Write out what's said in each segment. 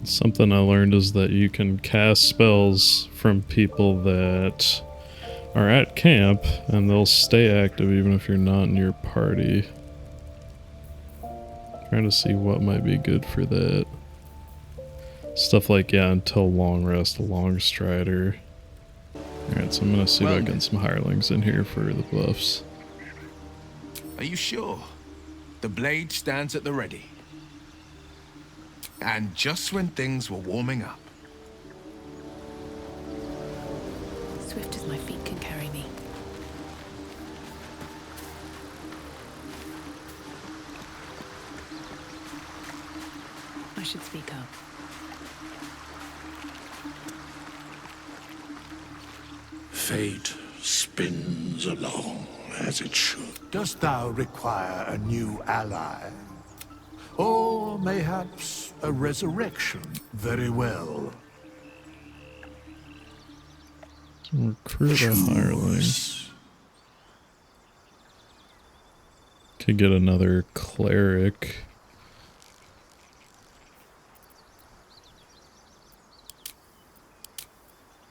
Something I learned is that you can cast spells from people that are at camp and they'll stay active even if you're not in your party. Trying to see what might be good for that. Stuff like, yeah, until long rest, Longstrider. Alright, so I'm gonna see about getting some hirelings in here for the buffs. Are you sure? The blade stands at the ready. And just when things were warming up. Swift as my feet can carry me. I should speak up. Fate spins along as it should. Dost thou require a new ally? Or mayhaps a resurrection? Very well. Recruit a hireling. Could get another cleric.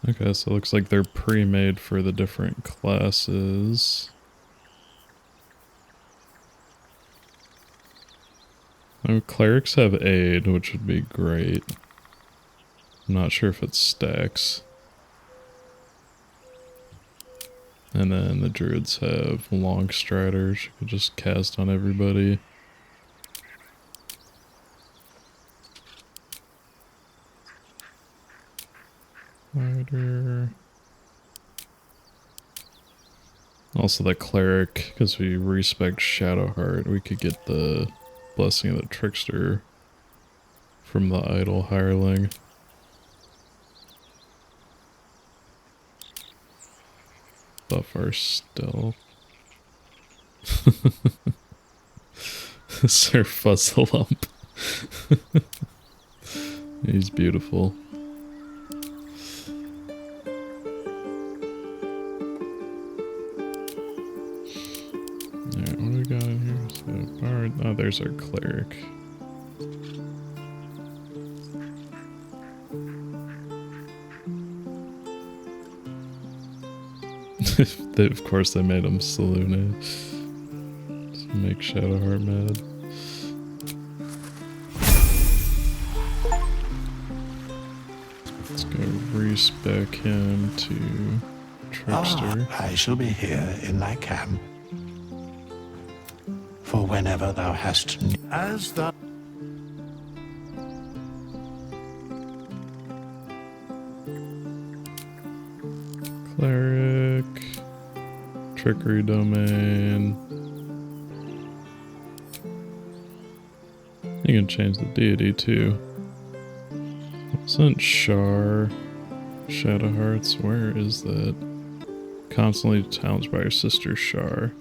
Okay, so it looks like they're pre-made for the different classes. Oh, clerics have aid, which would be great. I'm not sure if it stacks. And then the druids have Longstriders. You could just cast on everybody. Rider. Also the cleric, because we respect Shadowheart, we could get the Blessing of the Trickster from the idle hireling. Buff our stealth. Sir Fuzzlump. He's beautiful. Alright, what do we got in here? So, bard. Oh, there's our cleric. Of course they made him Salune. Just make Shadowheart mad. Let's go respec him to Trickster. I shall be here in thy camp. For whenever thou hast need. As thou... Cleric. Trickery domain. You can change the deity too. Wasn't Shar Shadowhearts? Where is that? Constantly challenged by your sister Shar.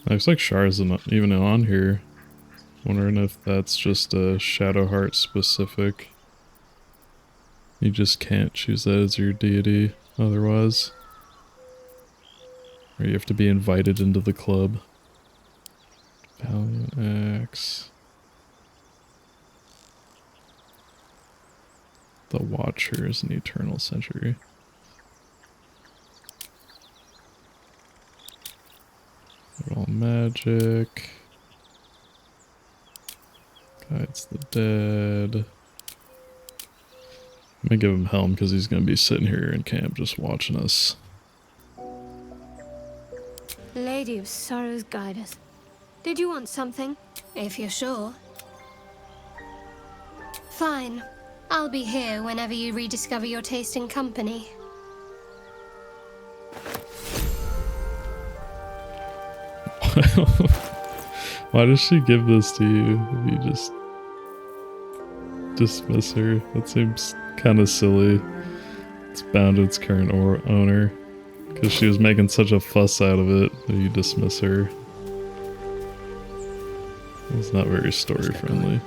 Looks like Shar isn't even on here. Wondering if that's just a Shadowheart specific. You just can't choose that as your deity otherwise. Or you have to be invited into the club. Valiant Axe. The Watcher is an Eternal Century. All magic. Guides the dead. I'm gonna give him Helm because he's gonna be sitting here in camp just watching us. Lady of Sorrows, guide us. Did you want something? If you're sure. Fine. I'll be here whenever you rediscover your taste in company. Why does she give this to you if you just dismiss her? That seems kind of silly. It's bound to its current owner. Because she was making such a fuss out of it that you dismiss her. It's not very story friendly.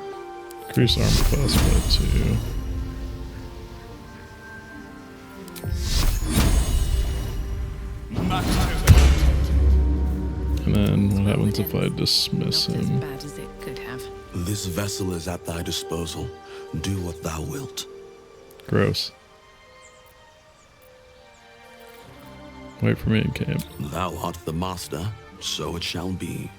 Increase armor class by 2. And then what happens if I dismiss him? As bad as it could have. This vessel is at thy disposal. do what thou wilt. Gross. Wait for me in camp. Thou art the master, so it shall be.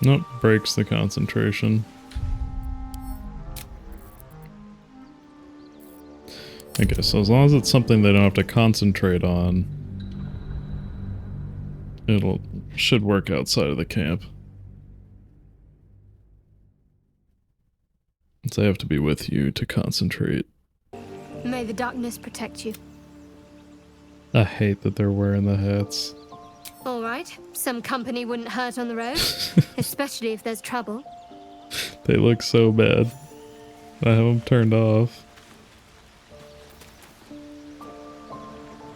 Nope, breaks the concentration. I guess so as long as it's something they don't have to concentrate on, should work outside of the camp. They have to be with you to concentrate. May the darkness protect you. I hate that they're wearing the hats. All right, some company wouldn't hurt on the road, especially if there's trouble. They look so bad. I have them turned off.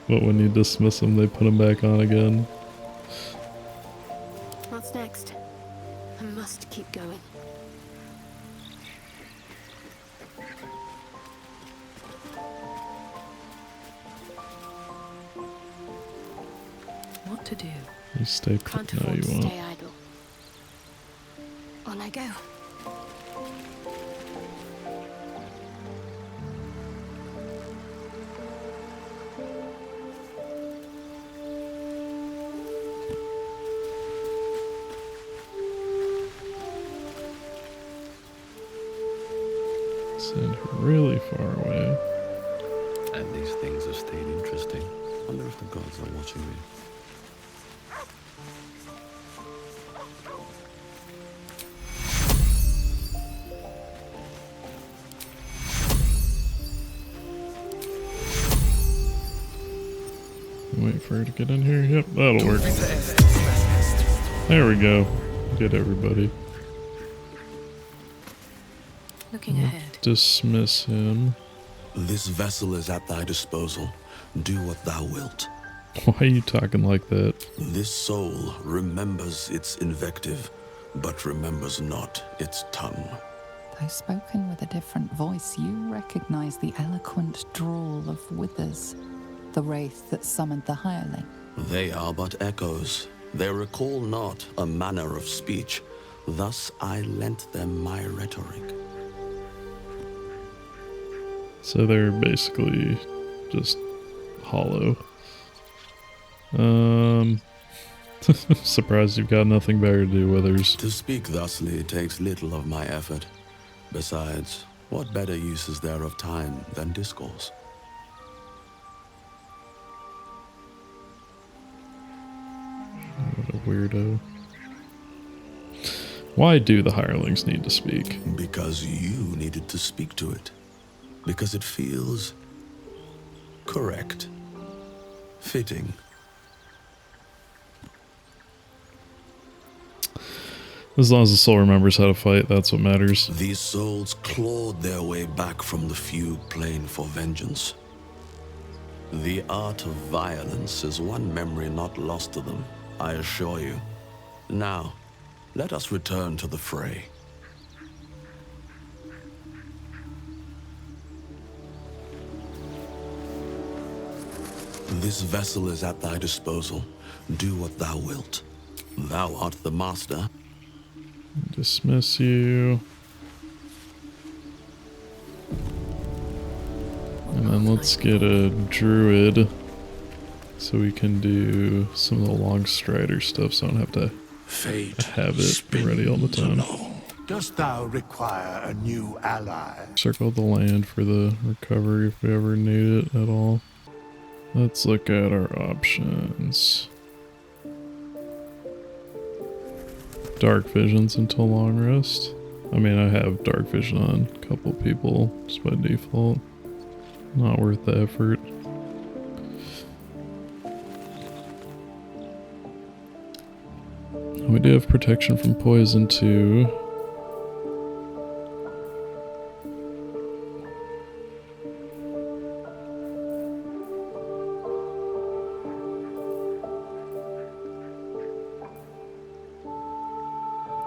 But when you dismiss them, they put them back on again. What's next? I must keep going. What to do? You stay Can't put. No, afford you to won't. stay idle. On I go. Send really far away. And these things have stayed interesting. I wonder if the gods are watching me. Wait for her to get in here. Yep, that'll work. There we go. Get everybody. Looking ahead. Dismiss him. This vessel is at thy disposal. Do what thou wilt. Why are you talking like that? This soul remembers its invective, but remembers not its tongue. Though spoken with a different voice, you recognize the eloquent drawl of Withers, the wraith that summoned the hireling. They are but echoes. They recall not a manner of speech. Thus I lent them my rhetoric. So they're basically just hollow. Surprised you've got nothing better to do, Withers. To speak thusly takes little of my effort. Besides, what better use is there of time than discourse? What a weirdo. Why do the hirelings need to speak? Because you needed to speak to it. Because it feels correct, fitting. As long as the soul remembers how to fight, that's what matters. These souls clawed their way back from the fugue plane for vengeance. The art of violence is one memory not lost to them, I assure you. Now, let us return to the fray. This vessel is at thy disposal. Do what thou wilt. Thou art the master. Dismiss you. And then let's get a druid so we can do some of the Longstrider stuff so I don't have to Fate have it ready all the time. along. Dost thou require a new ally? Circle the land for the recovery if we ever need it at all. Let's look at our options. Dark visions until long rest. I mean, I have dark vision on a couple people just by default. Not worth the effort. We do have protection from poison too.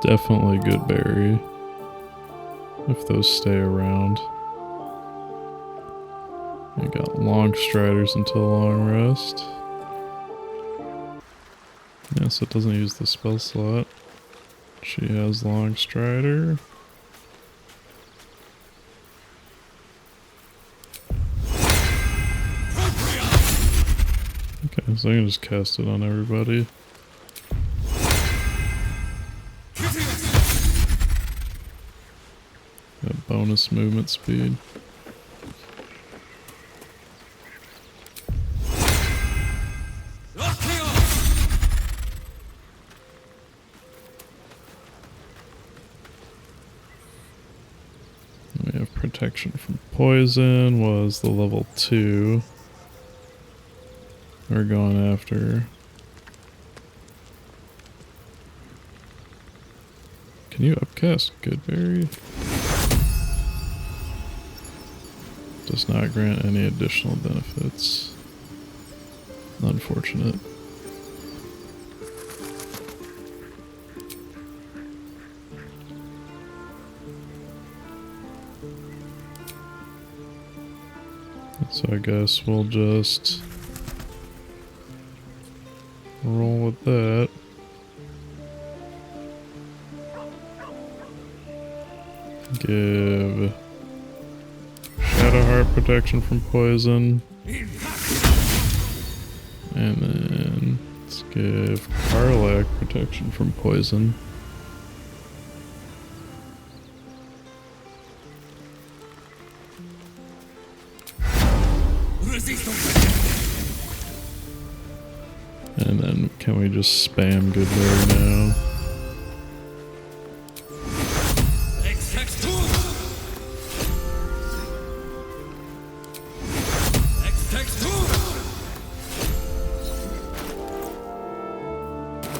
Definitely Goodberry, if those stay around. We got Longstriders until long rest. Yeah, so it doesn't use the spell slot. She has Longstrider. Okay, so I can just cast it on everybody. Got bonus movement speed. We have protection from poison, was the level 2. We're going after. Can you upcast Goodberry? Does not grant any additional benefits. Unfortunate. So I guess we'll just roll with that. Give Shadowheart protection from poison. And then let's give Karlach protection from poison. And then can we just spam Goodberry now?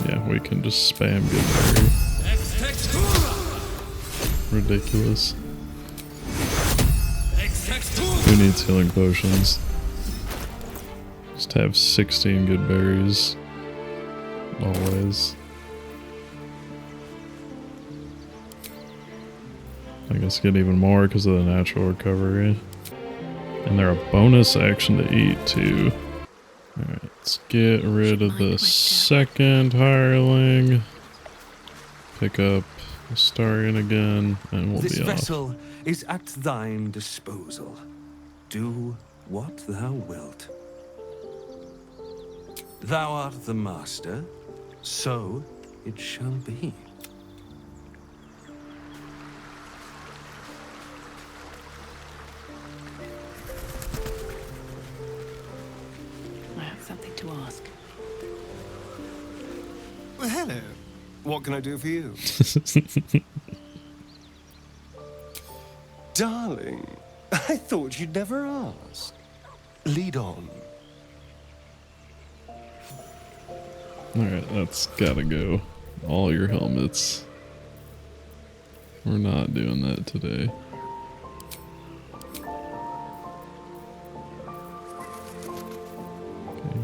Yeah, we can just spam Goodberry. Ridiculous. Who needs healing potions? Just have 16 good berries. Always. I guess get even more because of the natural recovery. And they're a bonus action to eat too. Alright, let's get rid of the second hireling. Pick up Astarion again, and we'll This be off. vessel is at thine disposal. Do what thou wilt. Thou art the master, so it shall be. I have something to ask. Well, hello. What can I do for you? Darling, I thought you'd never ask. Lead on. Alright, that's gotta go. All your helmets. We're not doing that today.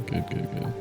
Okay, good.